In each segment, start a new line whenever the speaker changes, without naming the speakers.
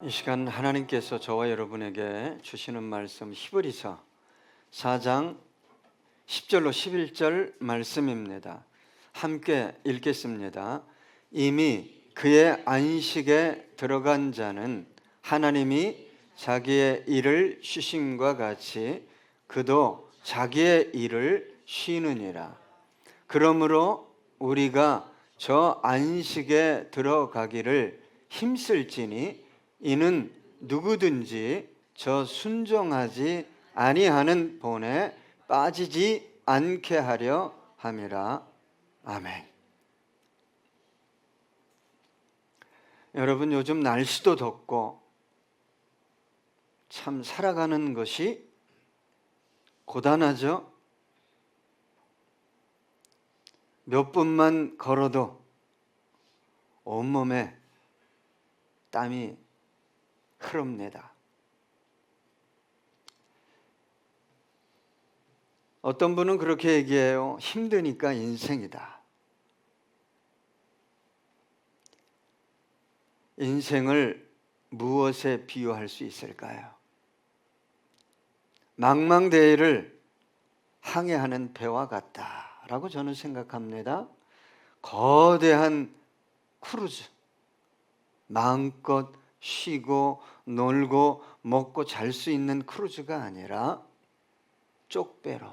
이 시간 하나님께서 저와 여러분에게 주시는 말씀 히브리서 4장 10절로 11절 말씀입니다. 함께 읽겠습니다. 이미 그의 안식에 들어간 자는 하나님이 자기의 일을 쉬심과 같이 그도 자기의 일을 쉬느니라. 그러므로 우리가 저 안식에 들어가기를 힘쓸지니 이는 누구든지 저 순종하지 아니하는 본에 빠지지 않게 하려 함이라. 아멘. 여러분, 요즘 날씨도 덥고 참 살아가는 것이 고단하죠? 몇 분만 걸어도 온몸에 땀이 흐릅니다. 어떤 분은 그렇게 얘기해요. 힘드니까 인생이다. 인생을 무엇에 비유할 수 있을까요? 망망대해를 항해하는 배와 같다라고 저는 생각합니다. 거대한 크루즈, 마음껏 쉬고 놀고 먹고 잘 수 있는 크루즈가 아니라 쪽배로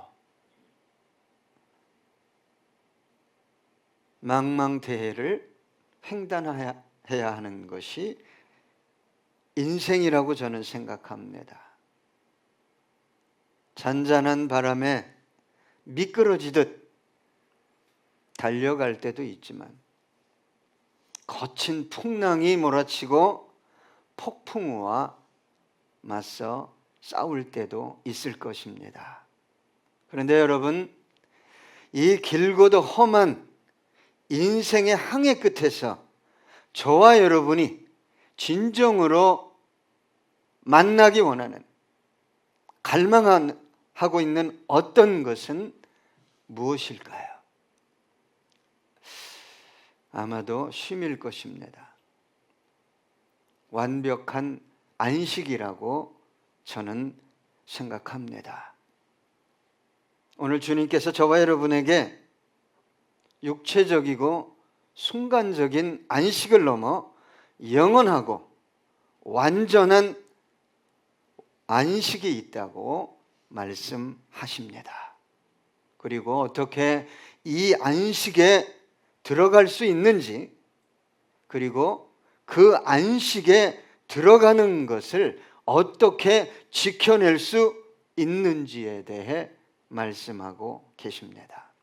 망망대해를 횡단해야 하는 것이 인생이라고 저는 생각합니다. 잔잔한 바람에 미끄러지듯 달려갈 때도 있지만 거친 풍랑이 몰아치고 폭풍우와 맞서 싸울 때도 있을 것입니다. 그런데 여러분, 이 길고도 험한 인생의 항해 끝에서 저와 여러분이 진정으로 만나기 원하는, 갈망하고 있는 어떤 것은 무엇일까요? 아마도 쉼일 것입니다. 완벽한 안식이라고 저는 생각합니다. 오늘 주님께서 저와 여러분에게 육체적이고 순간적인 안식을 넘어 영원하고 완전한 안식이 있다고 말씀하십니다. 그리고 어떻게 이 안식에 들어갈 수 있는지, 그리고 그 안식에 들어가는 것을 어떻게 지켜낼 수 있는지에 대해 말씀하고 계십니다.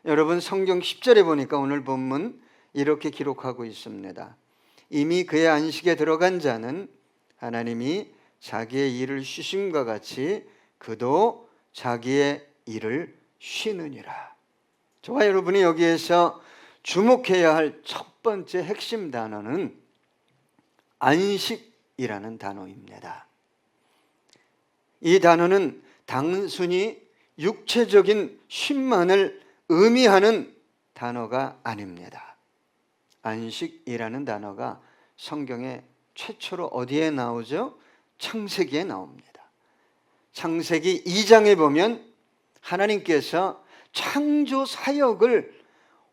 여러분, 성경 10절에 보니까 오늘 본문 이렇게 기록하고 있습니다. 이미 그의 안식에 들어간 자는 하나님이 자기의 일을 쉬심과 같이 그도 자기의 일을 쉬느니라. 저와 여러분이 여기에서 주목해야 할 첫 번째 핵심 단어는 안식이라는 단어입니다. 이 단어는 단순히 육체적인 쉼만을 의미하는 단어가 아닙니다. 안식이라는 단어가 성경에 최초로 어디에 나오죠? 창세기에 나옵니다. 창세기 2장에 보면 하나님께서 창조 사역을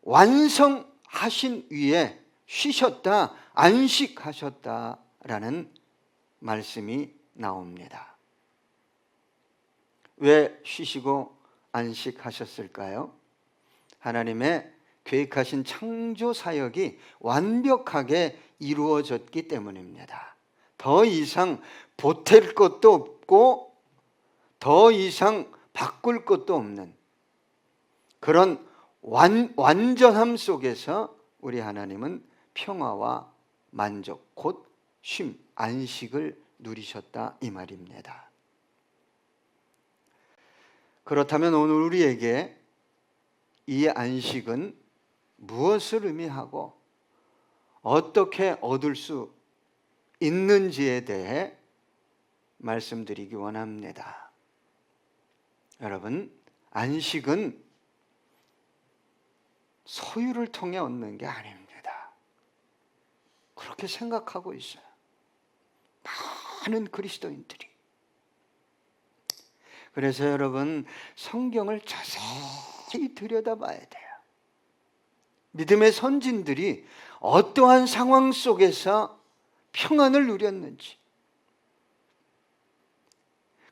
완성하신 위에 쉬셨다, 안식하셨다라는 말씀이 나옵니다. 왜 쉬시고 안식하셨을까요? 하나님의 계획하신 창조 사역이 완벽하게 이루어졌기 때문입니다. 더 이상 보탤 것도 없고 더 이상 바꿀 것도 없는 그런 완전함 속에서 우리 하나님은 평화와 만족, 곧 쉼, 안식을 누리셨다 이 말입니다. 그렇다면 오늘 우리에게 이 안식은 무엇을 의미하고 어떻게 얻을 수 있는지에 대해 말씀드리기 원합니다. 여러분, 안식은 소유를 통해 얻는 게 아닙니다. 그렇게 생각하고 있어요. 많은 그리스도인들이. 그래서 여러분, 성경을 자세히 들여다봐야 돼요. 믿음의 선진들이 어떠한 상황 속에서 평안을 누렸는지,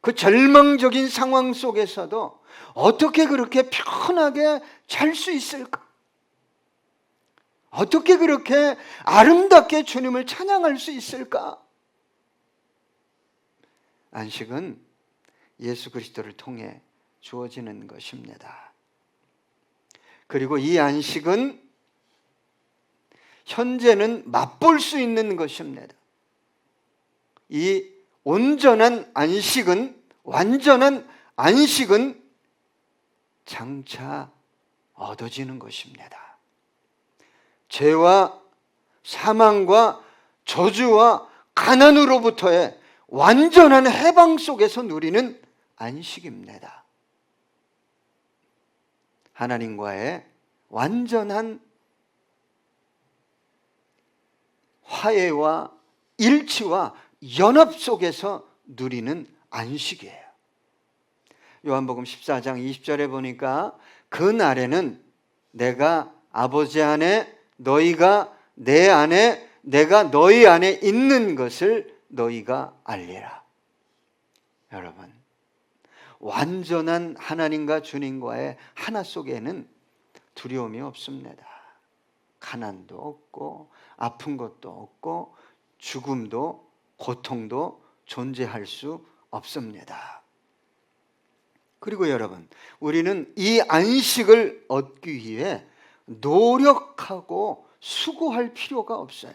그 절망적인 상황 속에서도 어떻게 그렇게 편하게 잘 수 있을까? 어떻게 그렇게 아름답게 주님을 찬양할 수 있을까? 안식은 예수 그리스도를 통해 주어지는 것입니다. 그리고 이 안식은 현재는 맛볼 수 있는 것입니다. 이 온전한 안식은, 완전한 안식은 장차 얻어지는 것입니다. 죄와 사망과 저주와 가난으로부터의 완전한 해방 속에서 누리는 안식입니다. 하나님과의 완전한 화해와 일치와 연합 속에서 누리는 안식이에요. 요한복음 14장 20절에 보니까 그 날에는 내가 아버지 안에, 너희가 내 안에, 내가 너희 안에 있는 것을 너희가 알리라. 여러분, 완전한 하나님과 주님과의 하나 속에는 두려움이 없습니다. 가난도 없고 아픈 것도 없고 죽음도 고통도 존재할 수 없습니다. 그리고 여러분, 우리는 이 안식을 얻기 위해 노력하고 수고할 필요가 없어요.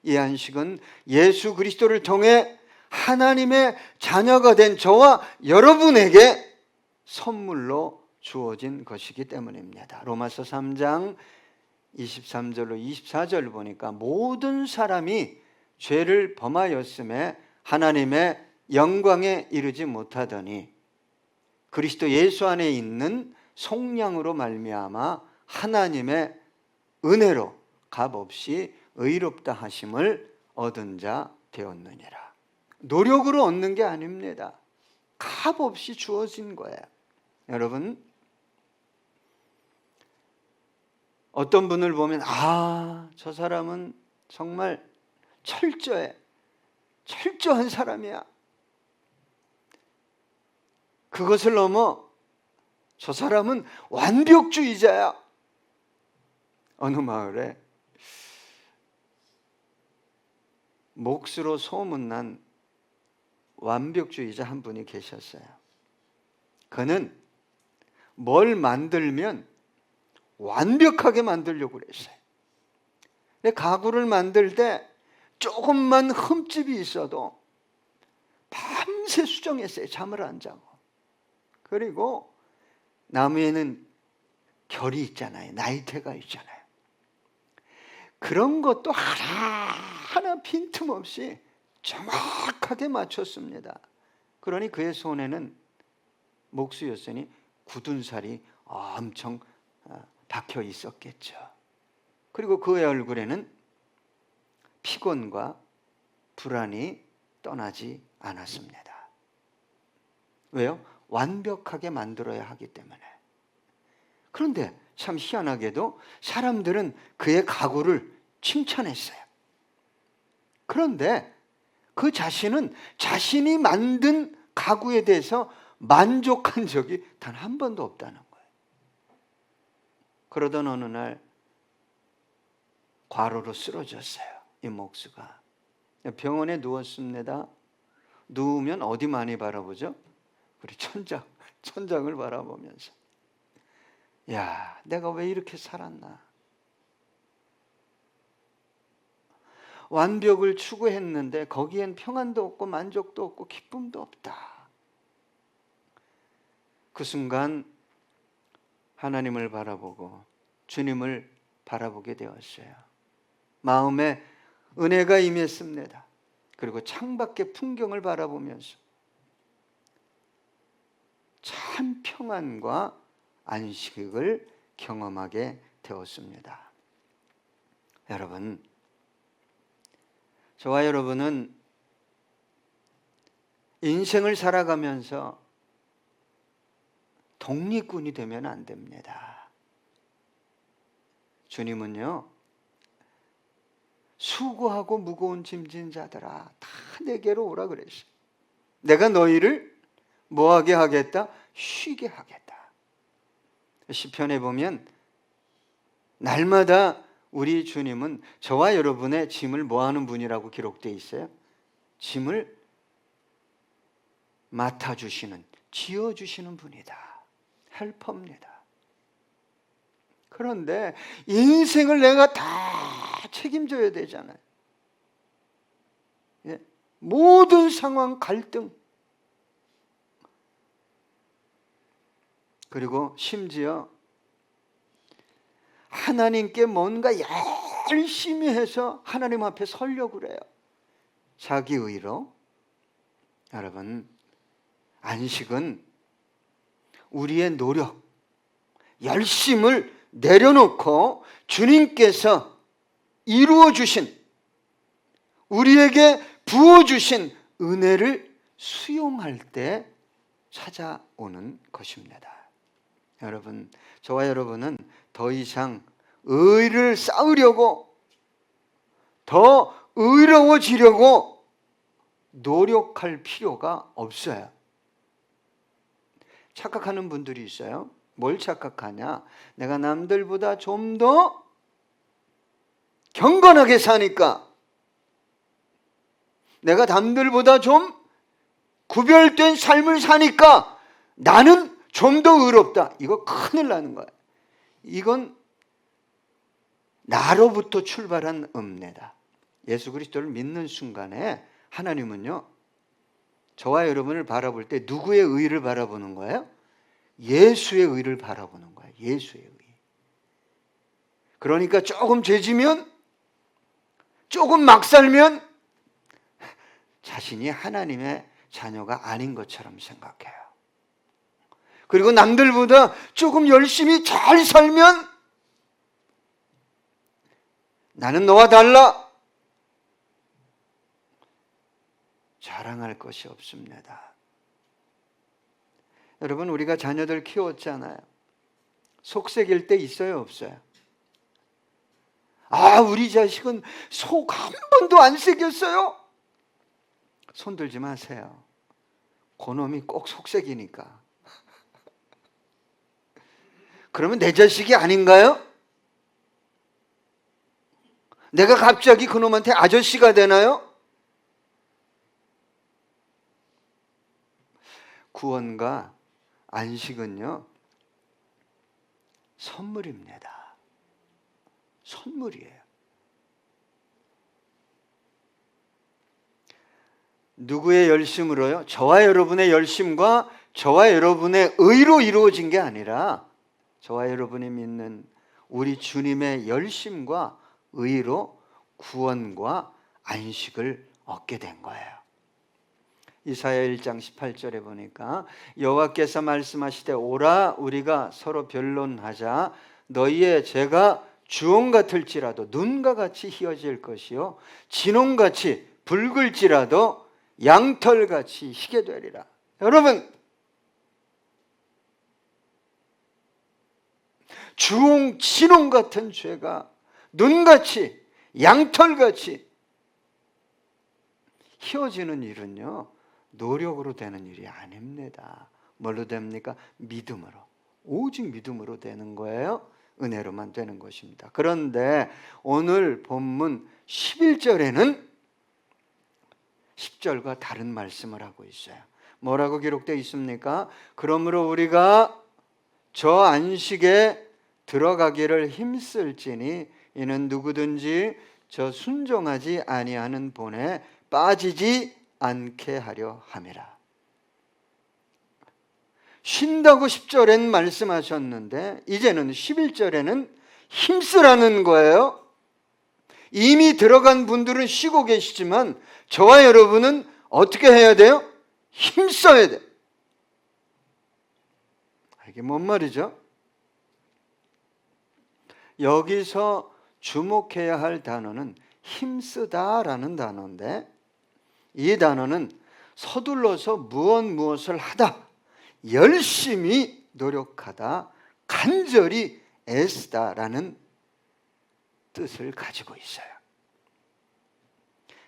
이 안식은 예수 그리스도를 통해 하나님의 자녀가 된 저와 여러분에게 선물로 주어진 것이기 때문입니다. 로마서 3장 23절로 24절 보니까 모든 사람이 죄를 범하였음에 하나님의 영광에 이르지 못하더니 그리스도 예수 안에 있는 속량으로 말미암아 하나님의 은혜로 값없이 의롭다 하심을 얻은 자 되었느니라. 노력으로 얻는 게 아닙니다. 값없이 주어진 거예요. 여러분, 어떤 분을 보면 저 사람은 정말 철저한 사람이야. 그것을 넘어 저 사람은 완벽주의자야. 어느 마을에 몫으로 소문난 완벽주의자 한 분이 계셨어요. 그는 뭘 만들면 완벽하게 만들려고 그랬어요. 근데 가구를 만들 때 조금만 흠집이 있어도 밤새 수정했어요. 잠을 안 자고. 그리고 나무에는 결이 있잖아요. 나이테가 있잖아요. 그런 것도 하나 빈틈없이 정확하게 맞췄습니다. 그러니 그의 손에는 목수였으니 굳은 살이 엄청 박혀 있었겠죠. 그리고 그의 얼굴에는 피곤과 불안이 떠나지 않았습니다. 왜요? 완벽하게 만들어야 하기 때문에. 그런데 참 희한하게도 사람들은 그의 가구를 칭찬했어요. 그런데 그 자신은 자신이 만든 가구에 대해서 만족한 적이 단 한 번도 없다는 거예요. 그러던 어느 날 과로로 쓰러졌어요. 이 목수가 병원에 누웠습니다. 누우면 어디 많이 바라보죠? 우리 천장을 바라보면서 야, 내가 왜 이렇게 살았나? 완벽을 추구했는데 거기엔 평안도 없고 만족도 없고 기쁨도 없다. 그 순간 하나님을 바라보고 주님을 바라보게 되었어요. 마음에 은혜가 임했습니다. 그리고 창밖의 풍경을 바라보면서 참 평안과 안식을 경험하게 되었습니다. 여러분, 저와 여러분은 인생을 살아가면서 독립군이 되면 안 됩니다. 주님은요, 수고하고 무거운 짐진 자들아 다 내게로 오라 그랬어요. 내가 너희를 뭐하게 하겠다? 쉬게 하겠다. 시편에 보면 날마다 우리 주님은 저와 여러분의 짐을 뭐하는 분이라고 기록되어 있어요? 짐을 맡아주시는, 지어주시는 분이다. 헬퍼입니다. 그런데 인생을 내가 다 책임져야 되잖아요. 예? 모든 상황, 갈등, 그리고 심지어 하나님께 뭔가 열심히 해서 하나님 앞에 서려고 그래요. 자기 의로. 여러분, 안식은 우리의 노력, 열심을 내려놓고 주님께서 이루어 주신, 우리에게 부어 주신 은혜를 수용할 때 찾아오는 것입니다. 여러분, 저와 여러분은 더 이상 의를 쌓으려고, 더 의로워지려고 노력할 필요가 없어요. 착각하는 분들이 있어요. 뭘 착각하냐? 내가 남들보다 좀 더 경건하게 사니까, 내가 남들보다 좀 구별된 삶을 사니까 나는 좀 더 의롭다. 이거 큰일 나는 거예요. 이건 나로부터 출발한 음내다. 예수 그리스도를 믿는 순간에 하나님은요, 저와 여러분을 바라볼 때 누구의 의를 바라보는 거예요? 예수의 의를 바라보는 거예요. 예수의 의. 그러니까 조금 죄지면, 조금 막 살면 자신이 하나님의 자녀가 아닌 것처럼 생각해요. 그리고 남들보다 조금 열심히 잘 살면 나는 너와 달라. 자랑할 것이 없습니다. 여러분, 우리가 자녀들 키웠잖아요. 속색일 때 있어요, 없어요? 아, 우리 자식은 속 한 번도 안 새겼어요. 손 들지 마세요. 그놈이 꼭 속색이니까. 그러면 내 자식이 아닌가요? 내가 갑자기 그놈한테 아저씨가 되나요? 구원과 안식은요, 선물입니다. 선물이에요. 누구의 열심으로요? 저와 여러분의 열심과 저와 여러분의 의로 이루어진 게 아니라 저와 여러분이 믿는 우리 주님의 열심과 의로 구원과 안식을 얻게 된 거예요. 이사야 1장 18절에 보니까 여호와께서 말씀하시되 오라 우리가 서로 변론하자. 너희의 죄가 주홍 같을지라도 눈과 같이 희어질 것이요 진홍같이 붉을지라도 양털같이 희게 되리라. 여러분, 주홍, 진홍 같은 죄가 눈같이 양털같이 희어지는 일은요, 노력으로 되는 일이 아닙니다. 뭘로 됩니까? 믿음으로. 오직 믿음으로 되는 거예요. 은혜로만 되는 것입니다. 그런데 오늘 본문 11절에는 10절과 다른 말씀을 하고 있어요. 뭐라고 기록되어 있습니까? 그러므로 우리가 저 안식에 들어가기를 힘쓸지니 이는 누구든지 저 순종하지 아니하는 본에 빠지지 않게 하려 함이라. 쉰다고 10절엔 말씀하셨는데 이제는 11절에는 힘쓰라는 거예요. 이미 들어간 분들은 쉬고 계시지만 저와 여러분은 어떻게 해야 돼요? 힘써야 돼요. 이게 뭔 말이죠? 여기서 주목해야 할 단어는 힘쓰다라는 단어인데, 이 단어는 서둘러서 무엇을 하다, 열심히 노력하다, 간절히 애쓰다라는 뜻을 가지고 있어요.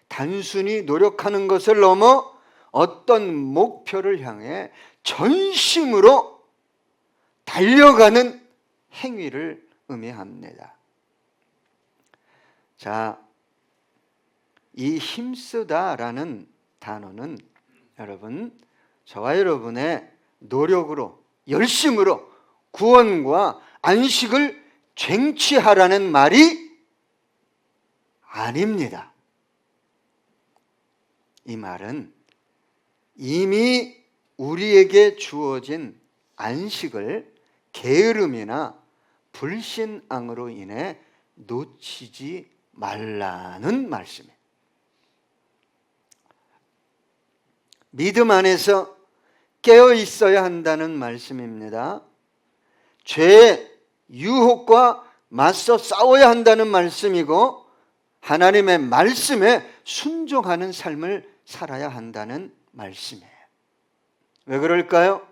단순히 노력하는 것을 넘어 어떤 목표를 향해 전심으로 달려가는 행위를 의미합니다. 자, 이 힘쓰다라는 단어는 여러분, 저와 여러분의 노력으로, 열심으로 구원과 안식을 쟁취하라는 말이 아닙니다. 이 말은 이미 우리에게 주어진 안식을 게으름이나 불신앙으로 인해 놓치지 말라는 말씀이에요. 믿음 안에서 깨어 있어야 한다는 말씀입니다. 죄의 유혹과 맞서 싸워야 한다는 말씀이고, 하나님의 말씀에 순종하는 삶을 살아야 한다는 말씀이에요. 왜 그럴까요?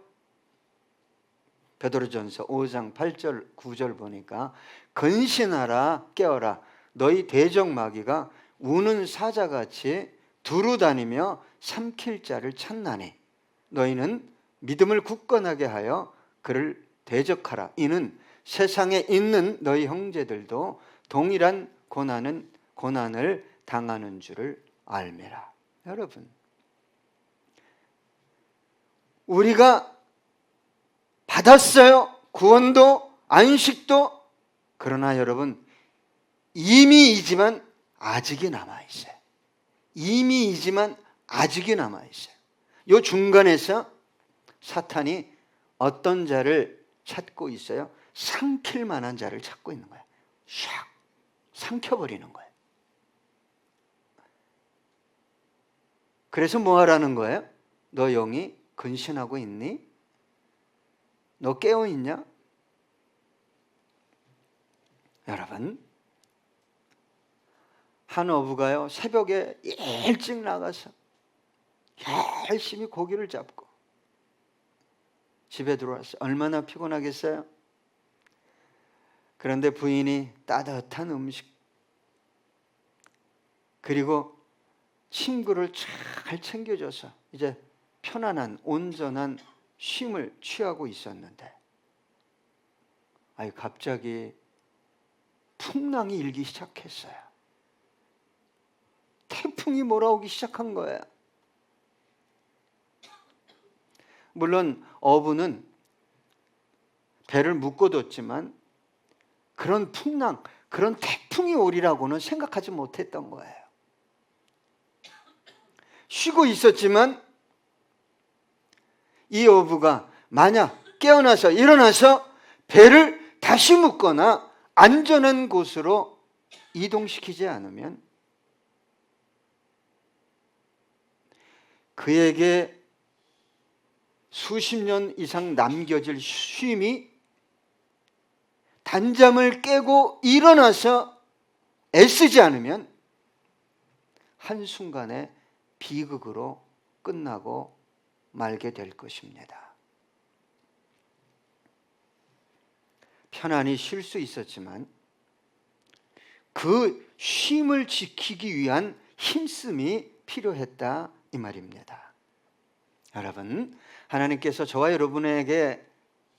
베드로전서 5장 8절 9절 보니까 근신하라 깨어라 너희 대적 마귀가 우는 사자같이 두루 다니며 삼킬 자를 찾나니 너희는 믿음을 굳건하게 하여 그를 대적하라. 이는 세상에 있는 너희 형제들도 동일한 고난을 당하는 줄을 알매라. 여러분, 우리가 받았어요. 구원도 안식도. 그러나 여러분, 이미이지만 아직이 남아있어요. 이미이지만 아직이 남아있어요. 이 중간에서 사탄이 어떤 자를 찾고 있어요? 삼킬 만한 자를 찾고 있는 거예요. 샥 삼켜버리는 거예요. 그래서 뭐 하라는 거예요? 너 영이 근신하고 있니? 너 깨어있냐? 여러분, 한 어부가요 새벽에 일찍 나가서 열심히 고기를 잡고 집에 들어왔어요. 얼마나 피곤하겠어요? 그런데 부인이 따뜻한 음식 그리고 친구를 잘 챙겨줘서 이제 편안한 온전한 쉼을 취하고 있었는데 갑자기 풍랑이 일기 시작했어요. 태풍이 몰아오기 시작한 거예요. 물론 어부는 배를 묶어뒀지만 그런 풍랑, 그런 태풍이 오리라고는 생각하지 못했던 거예요. 쉬고 있었지만 이 어부가 만약 깨어나서 일어나서 배를 다시 묶거나 안전한 곳으로 이동시키지 않으면 그에게 수십 년 이상 남겨질 쉼이 단잠을 깨고 일어나서 애쓰지 않으면 한순간에 비극으로 끝나고 말게 될 것입니다. 편안히 쉴 수 있었지만 그 쉼을 지키기 위한 힘씀이 필요했다 이 말입니다. 여러분, 하나님께서 저와 여러분에게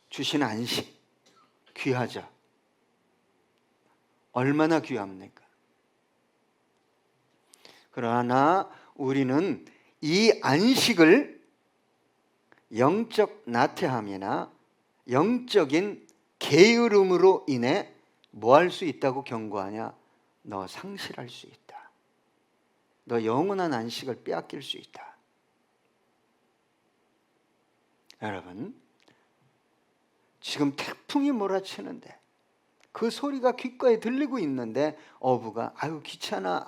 주신 안식 귀하죠. 얼마나 귀합니까? 그러나 우리는 이 안식을 영적 나태함이나 영적인 게으름으로 인해 뭐 할 수 있다고 경고하냐? 너 상실할 수 있다. 너 영원한 안식을 빼앗길 수 있다. 여러분, 지금 태풍이 몰아치는데 그 소리가 귓가에 들리고 있는데 어부가 아유 귀찮아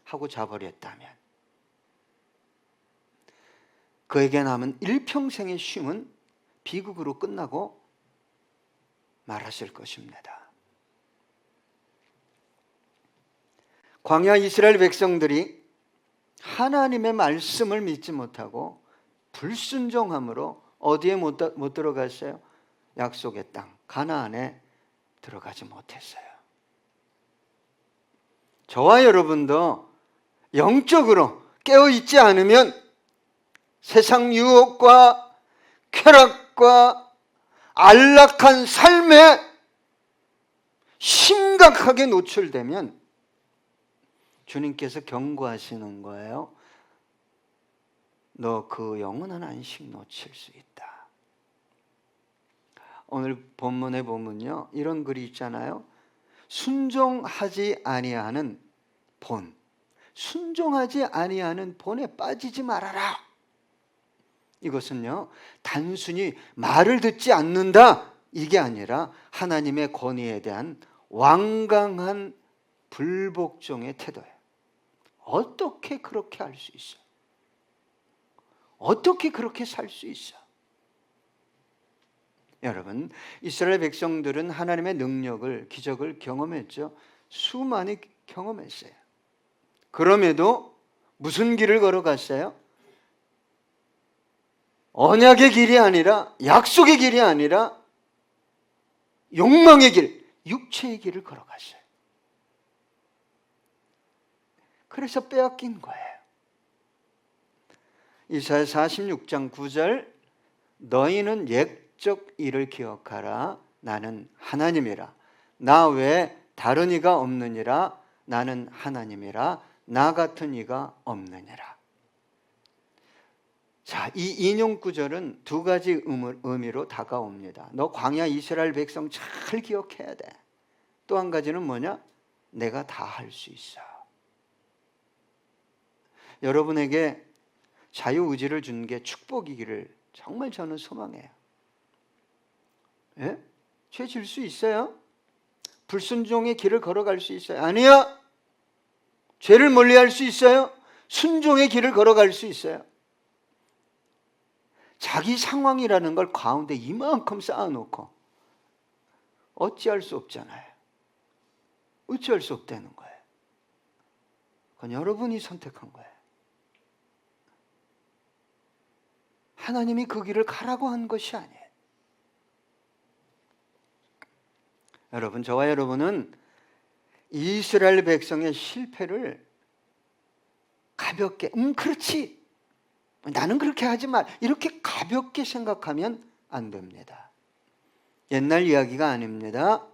하고 자버렸다면 그에게 남은 일평생의 쉼은 비극으로 끝나고 말았을 것입니다. 광야 이스라엘 백성들이 하나님의 말씀을 믿지 못하고 불순종함으로 어디에 못 들어갔어요? 약속의 땅 가나안에 들어가지 못했어요. 저와 여러분도 영적으로 깨어있지 않으면 세상 유혹과 쾌락과 안락한 삶에 심각하게 노출되면 주님께서 경고하시는 거예요. 너 그 영원한 안식 놓칠 수 있다. 오늘 본문에 보면요, 이런 글이 있잖아요. 순종하지 아니하는 본, 순종하지 아니하는 본에 빠지지 말아라. 이것은요, 단순히 말을 듣지 않는다 이게 아니라 하나님의 권위에 대한 완강한 불복종의 태도예요. 어떻게 그렇게 할 수 있어? 어떻게 그렇게 살 수 있어? 여러분, 이스라엘 백성들은 하나님의 능력을, 기적을 경험했죠. 수많이 경험했어요. 그럼에도 무슨 길을 걸어갔어요? 언약의 길이 아니라, 약속의 길이 아니라 욕망의 길, 육체의 길을 걸어갔어요. 그래서 빼앗긴 거예요. 이사야 46장 9절, 너희는 옛적 일을 기억하라. 나는 하나님이라. 나 외에 다른 이가 없느니라. 나는 하나님이라. 나 같은 이가 없느니라. 자, 이 인용 구절은 두 가지 의미로 다가옵니다. 너 광야 이스라엘 백성 잘 기억해야 돼. 또 한 가지는 뭐냐? 내가 다 할 수 있어. 여러분에게 자유의지를 준 게 축복이기를 정말 저는 소망해요. 예? 죄 질 수 있어요? 불순종의 길을 걸어갈 수 있어요? 아니야. 죄를 멀리할 수 있어요? 순종의 길을 걸어갈 수 있어요? 자기 상황이라는 걸 가운데 이만큼 쌓아놓고 어찌할 수 없잖아요. 어찌할 수 없다는 거예요. 그건 여러분이 선택한 거예요. 하나님이 그 길을 가라고 한 것이 아니에요. 여러분, 저와 여러분은 이스라엘 백성의 실패를 가볍게 그렇지, 나는 그렇게 하지 말, 이렇게 가볍게 생각하면 안 됩니다. 옛날 이야기가 아닙니다.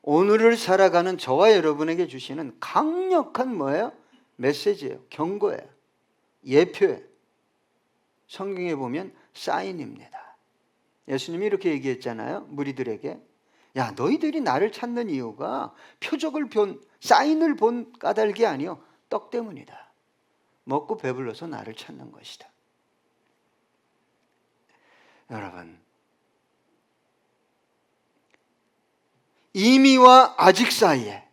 오늘을 살아가는 저와 여러분에게 주시는 강력한 뭐예요? 메시지예요. 경고예요. 예표예요. 성경에 보면 사인입니다. 예수님이 이렇게 얘기했잖아요. 무리들에게, 야, 너희들이 나를 찾는 이유가 표적을 본, 사인을 본 까닭이 아니요, 떡 때문이다. 먹고 배불러서 나를 찾는 것이다. 여러분, 이미와 아직 사이에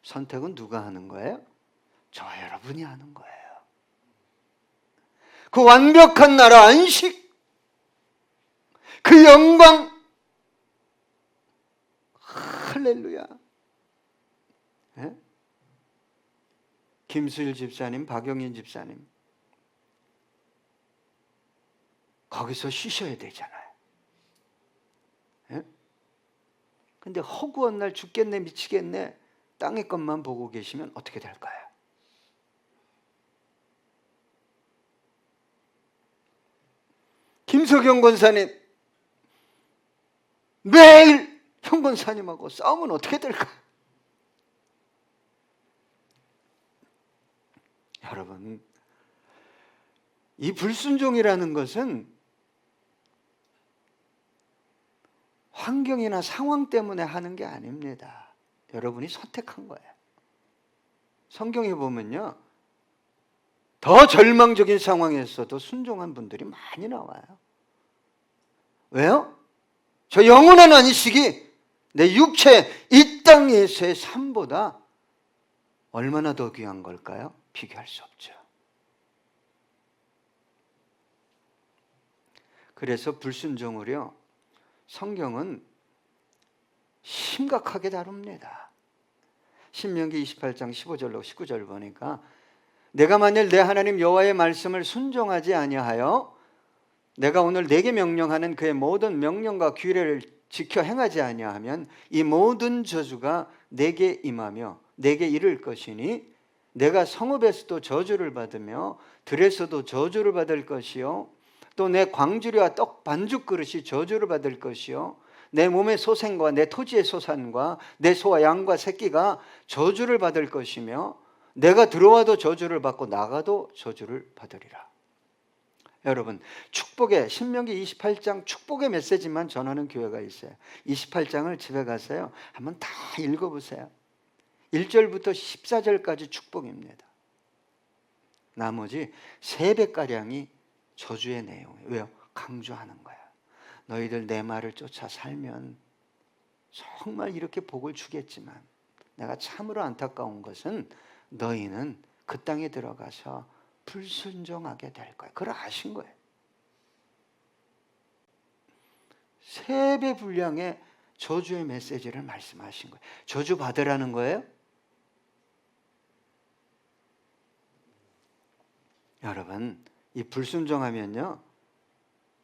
선택은 누가 하는 거예요? 저와 여러분이 하는 거예요. 그 완벽한 나라 안식, 그 영광, 할렐루야. 예? 김수일 집사님, 박영인 집사님, 거기서 쉬셔야 되잖아요. 예? 근데 허구한 날 죽겠네, 미치겠네, 땅의 것만 보고 계시면 어떻게 될까요? 김석영 권사님, 매일 형 권사님하고 싸우면 어떻게 될까요? 여러분, 이 불순종이라는 것은 환경이나 상황 때문에 하는 게 아닙니다. 여러분이 선택한 거예요. 성경에 보면요, 더 절망적인 상황에서도 순종한 분들이 많이 나와요. 왜요? 저 영원한 안식이 내 육체 이 땅에서의 삶보다 얼마나 더 귀한 걸까요? 비교할 수 없죠. 그래서 불순종을요, 성경은 심각하게 다룹니다. 신명기 28장 15절로 19절 보니까 내가 만일 내 하나님 여호와의 말씀을 순종하지 아니하여 내가 오늘 내게 명령하는 그의 모든 명령과 규례를 지켜 행하지 아니하면 이 모든 저주가 내게 임하며 내게 이를 것이니 내가 성읍에서도 저주를 받으며 들에서도 저주를 받을 것이요 또 내 광주리와 떡 반죽 그릇이 저주를 받을 것이요 내 몸의 소생과 내 토지의 소산과 내 소와 양과 새끼가 저주를 받을 것이며 내가 들어와도 저주를 받고 나가도 저주를 받으리라. 여러분, 축복의 신명기 28장 축복의 메시지만 전하는 교회가 있어요. 28장을 집에 가서요 한번 다 읽어보세요. 1절부터 14절까지 축복입니다. 나머지 3배가량이 저주의 내용이에요. 왜요? 강조하는 거야. 너희들 내 말을 쫓아 살면 정말 이렇게 복을 주겠지만 내가 참으로 안타까운 것은 너희는 그 땅에 들어가서 불순종하게 될 거야. 그걸 아신 거예요. 3배 분량의 저주의 메시지를 말씀하신 거예요. 저주 받으라는 거예요? 여러분, 이 불순종하면요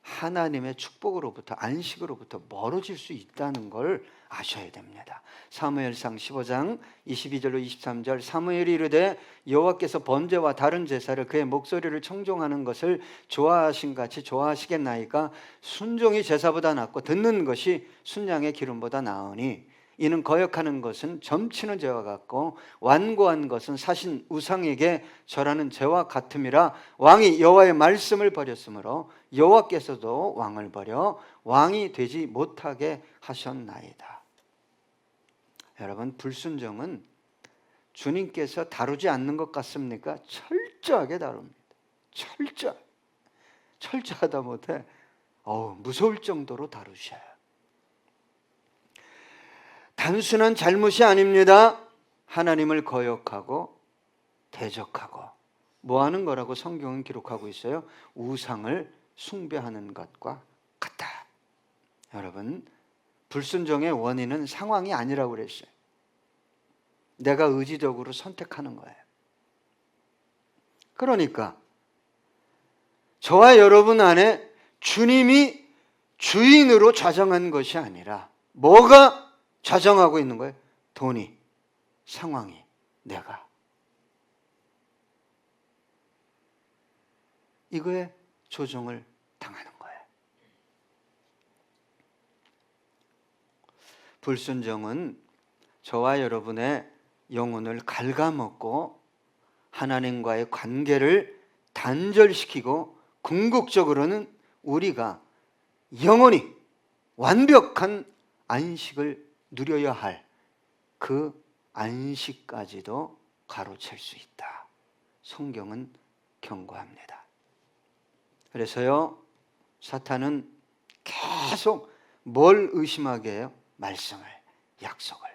하나님의 축복으로부터 안식으로부터 멀어질 수 있다는 걸 아셔야 됩니다. 사무엘상 15장 22절로 23절 사무엘이 이르되 여호와께서 번제와 다른 제사를 그의 목소리를 청종하는 것을 좋아하신 같이 좋아하시겠나이까 순종이 제사보다 낫고 듣는 것이 순양의 기름보다 나으니 이는 거역하는 것은 점치는 죄와 같고 완고한 것은 사신 우상에게 절하는 죄와 같음이라 왕이 여호와의 말씀을 버렸으므로 여호와께서도 왕을 버려 왕이 되지 못하게 하셨나이다. 여러분, 불순종은 주님께서 다루지 않는 것 같습니까? 철저하게 다룹니다. 철저하다 못해 무서울 정도로 다루셔요. 단순한 잘못이 아닙니다. 하나님을 거역하고 대적하고 뭐 하는 거라고 성경은 기록하고 있어요? 우상을 숭배하는 것과 같다. 여러분, 불순종의 원인은 상황이 아니라고 그랬어요. 내가 의지적으로 선택하는 거예요. 그러니까 저와 여러분 안에 주님이 주인으로 좌정한 것이 아니라 뭐가 좌정하고 있는 거예요? 돈이, 상황이, 내가. 이거에 조종을 당하는 거예요. 불순종은 저와 여러분의 영혼을 갉아먹고 하나님과의 관계를 단절시키고 궁극적으로는 우리가 영원히 완벽한 안식을 누려야 할 그 안식까지도 가로챌 수 있다. 성경은 경고합니다. 그래서요, 사탄은 계속 뭘 의심하게 해요? 말씀을, 약속을.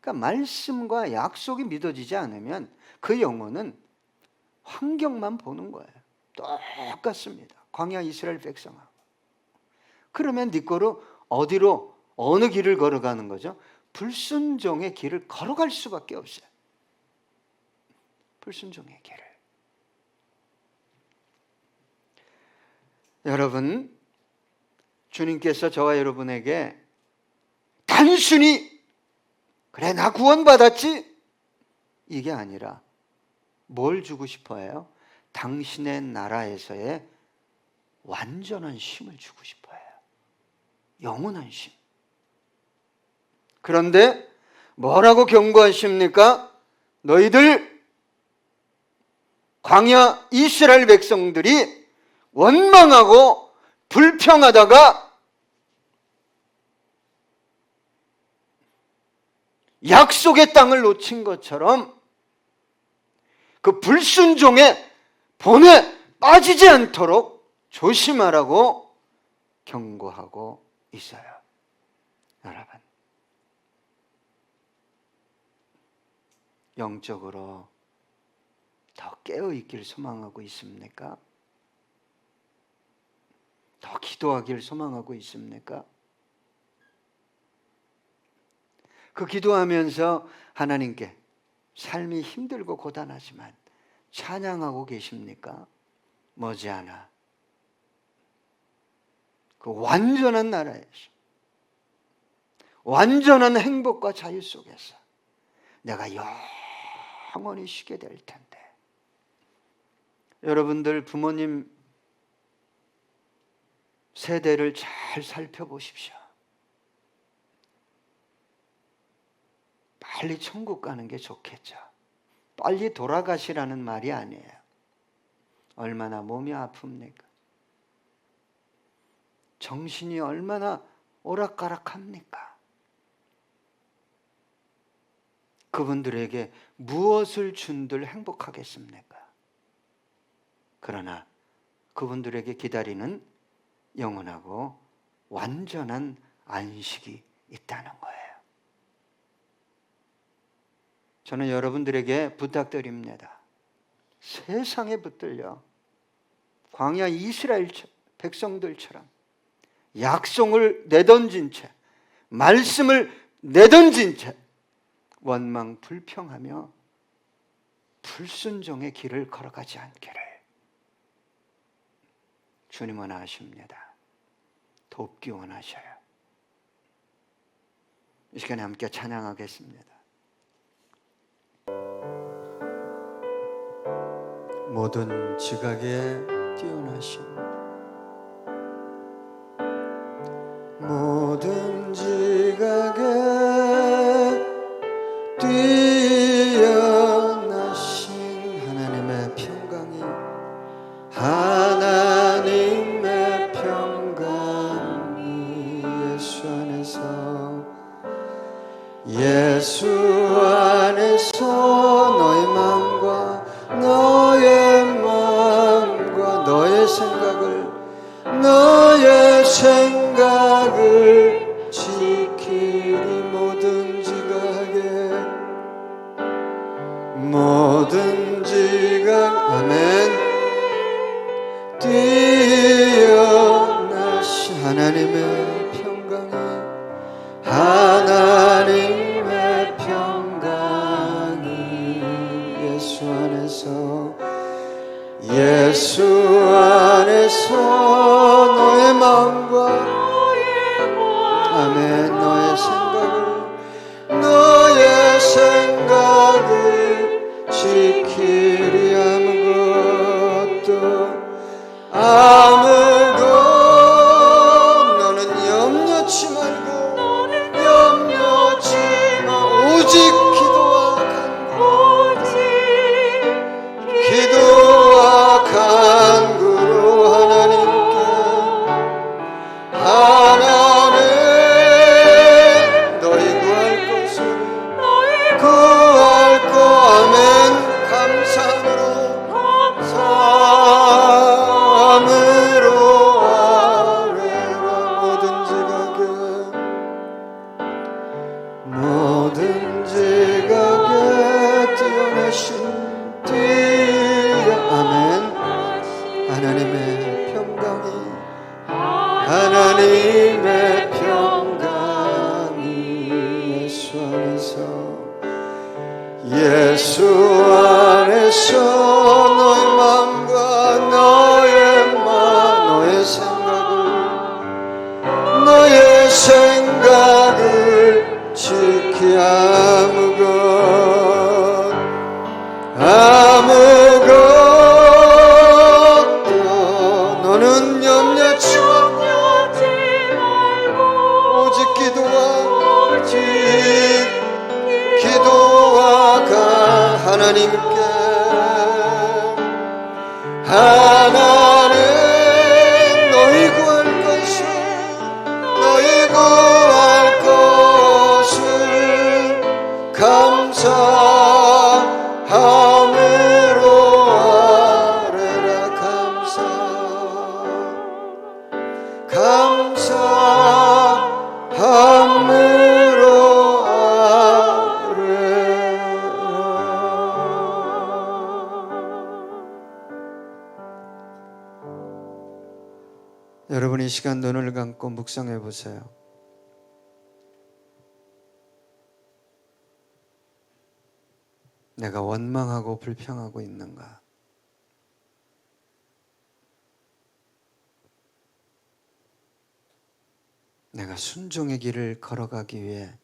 그러니까 말씀과 약속이 믿어지지 않으면 그 영혼은 환경만 보는 거예요. 똑같습니다. 광야 이스라엘 백성하고. 그러면 네 거로 어디로 어느 길을 걸어가는 거죠? 불순종의 길을 걸어갈 수밖에 없어요. 불순종의 길을. 여러분, 주님께서 저와 여러분에게 단순히 그래 나 구원받았지 이게 아니라 뭘 주고 싶어요? 당신의 나라에서의 완전한 쉼을 주고 싶어요. 영원한 쉼. 그런데 뭐라고 경고하십니까? 너희들 광야 이스라엘 백성들이 원망하고 불평하다가 약속의 땅을 놓친 것처럼 그 불순종의 본에 빠지지 않도록 조심하라고 경고하고 있어요. 여러분, 영적으로 더 깨어있길 소망하고 있습니까? 더 기도하길 소망하고 있습니까? 그 기도하면서 하나님께 삶이 힘들고 고단하지만 찬양하고 계십니까? 머지않아 그 완전한 나라에서 완전한 행복과 자유 속에서 내가 영원히 쉬게 될 텐데, 여러분들 부모님 세대를 잘 살펴보십시오. 빨리 천국 가는 게 좋겠죠. 빨리 돌아가시라는 말이 아니에요. 얼마나 몸이 아픕니까? 정신이 얼마나 오락가락합니까? 그분들에게 무엇을 준들 행복하겠습니까? 그러나 그분들에게 기다리는 영원하고 완전한 안식이 있다는 거예요. 저는 여러분들에게 부탁드립니다. 세상에 붙들려 광야 이스라엘 백성들처럼 약속을 내던진 채, 말씀을 내던진 채 원망 불평하며 불순종의 길을 걸어가지 않기를 주님 원하십니다. 돕기 원하셔요. 이 시간에 함께 찬양하겠습니다. 모든 지각에 뛰어나신, 모든 지각에 뛰어나신 하나님의 평강이, 하나님의 평강이 예수 안에서, 예수 안에서 너의 마음과 너의 생각을 지키리. 모든 지각 아멘. 뛰어나신 하나님의 평강이, 하나님의 평강이 예수 안에서, 예수 안에서 너의 마음과 아멘. 너의 생각을 지키리. 아무것 너는 염려치 말고, 오직 기도와 간구로 하나님께, 하나님 너희 구할 것을 구할 것 아멘. 감사함으로 아뢰라. 모든 지각에 뛰어나신 아멘. 하나님의 평강이 예수 안에서, 예수 안에서 너의 마음과 너의 생각을 지키. 아무것도 너는 염려치 말고, 오직 기도와 하나님께, 하나님 너희 구할 것을 감사함으로 아뢰라. 감사함으로 여러분 이 시간 눈을 감고 묵상해 보세요. 내가 원망하고 불평하고 있는가? 내가 순종의 길을 걸어가기 위해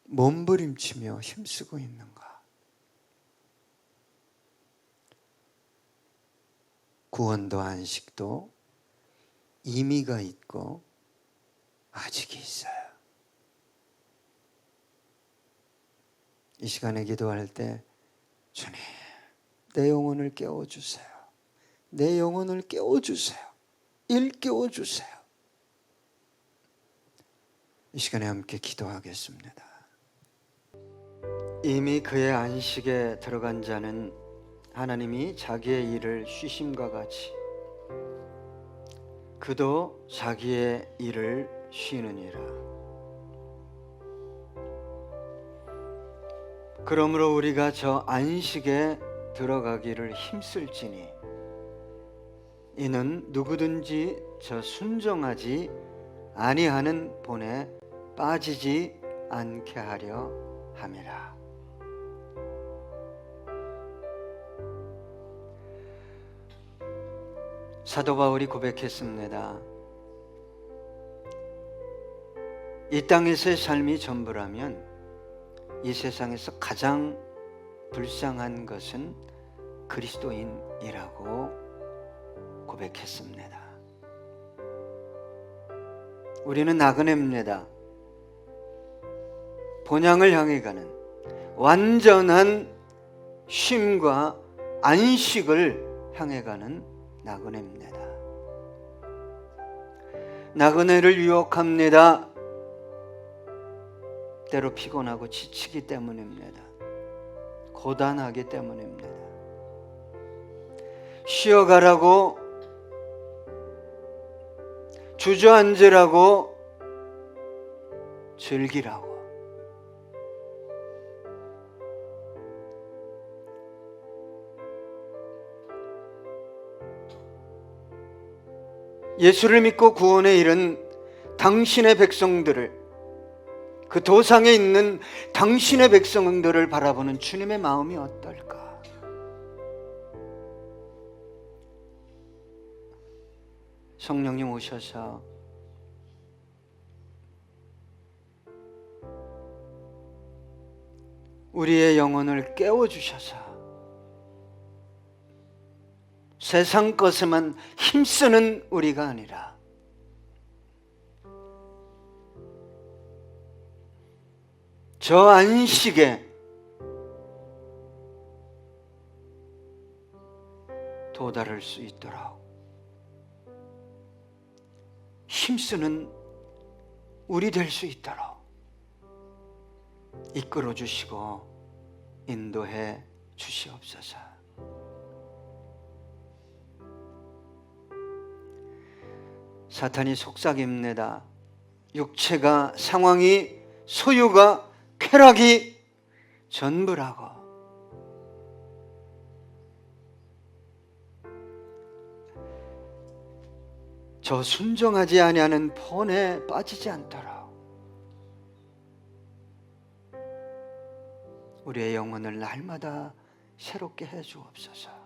몸부림치며 힘쓰고 있는가? 구원도 안식도 임의가 있고 아직이 있어요. 이 시간에 기도할 때 주님, 내 영혼을 깨워주세요. 내 영혼을 깨워주세요. 일깨워주세요. 이 시간에 함께 기도하겠습니다. 이미 그의 안식에 들어간 자는 하나님이 자기의 일을 쉬심과 같이 그도 자기의 일을 쉬느니라. 그러므로 우리가 저 안식에 들어가기를 힘쓸지니 이는 누구든지 저 순종하지 아니하는 본에 빠지지 않게 하려 함이라. 사도 바울이 고백했습니다. 이 땅에서의 삶이 전부라면 이 세상에서 가장 불쌍한 것은 그리스도인이라고 고백했습니다. 우리는 나그네입니다. 본향을 향해 가는 완전한 쉼과 안식을 향해 가는 나그네입니다. 나그네를 유혹합니다. 때로 피곤하고 지치기 때문입니다. 고단하기 때문입니다. 쉬어가라고, 주저앉으라고, 즐기라고. 예수를 믿고 구원에 이른 당신의 백성들을, 그 도상에 있는 당신의 백성들을 바라보는 주님의 마음이 어떨까? 성령님 오셔서 우리의 영혼을 깨워주셔서 세상 것에만 힘쓰는 우리가 아니라 저 안식에 도달할 수 있도록 힘쓰는 우리 될 수 있도록 이끌어 주시고 인도해 주시옵소서. 사탄이 속삭입니다. 육체가, 상황이, 소유가, 쾌락이 전부라고. 저 순종하지 아니하는 본에 빠지지 않도록 우리의 영혼을 날마다 새롭게 해 주옵소서.